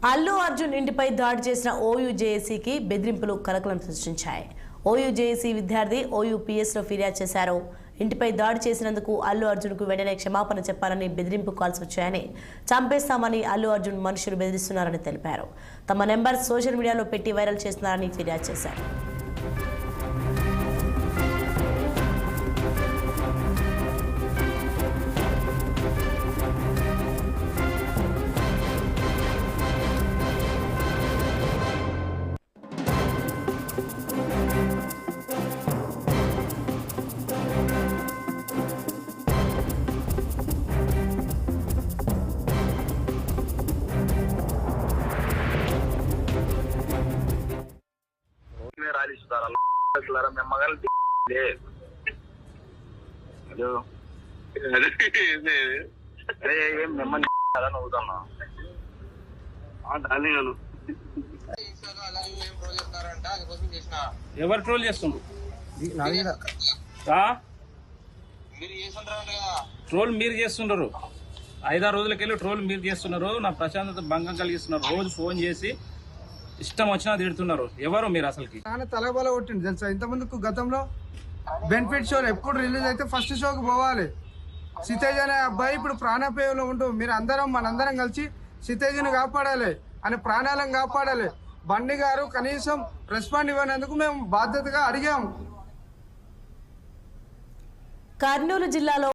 అల్లు అర్జున్ ఇంటిపై దాడి చేసిన ఓయూ జేఏసీకి బెదిరింపులు కలకలం సృష్టించాయి. ఓయూ జేఏసీ విద్యార్థి ఓయూపీఎస్లో ఫిర్యాదు చేశారు. ఇంటిపై దాడి చేసినందుకు అల్లు అర్జున్కు వెంటనే క్షమాపణ చెప్పాలని బెదిరింపు కాల్స్ వచ్చాయని, చంపేస్తామని అల్లు అర్జున్ మనుషులు బెదిరిస్తున్నారని తెలిపారు. తమ నెంబర్ సోషల్ మీడియాలో పెట్టి వైరల్ చేస్తున్నారని ఫిర్యాదు చేశారు. ఎవరు ట్రోల్ చేస్తున్నారు? ట్రోల్ మీరు చేస్తున్నారు. 5-6 రోజులకెళ్ళి ట్రోల్ మీరు చేస్తున్నారు. నా ప్రశాంతత భంగం కలిగిస్తున్నారు. రోజు ఫోన్ చేసి ఇష్టం వచ్చినా తిడుతున్నారు. ఎవరు మీరు అసలుకి? తలబల కొట్టింది తెలుసా. ఇంతకుముందుకు గతంలో బెనిఫిట్ షో ఎప్పుడు రిలీజ్ అయితే ఫస్ట్ షోకి పోవాలి. సితేజ్ అనే అబ్బాయి ఇప్పుడు ప్రాణాపాయంలో ఉంటూ మీరు మనందరం కలిసి సితేజ్ని కాపాడాలి, అని ప్రాణాలను కాపాడాలి. బండి గారు కనీసం రెస్పాండ్ ఇవ్వనందుకు మేము బాధ్యతగా అడిగాము. కర్నూలు జిల్లాలో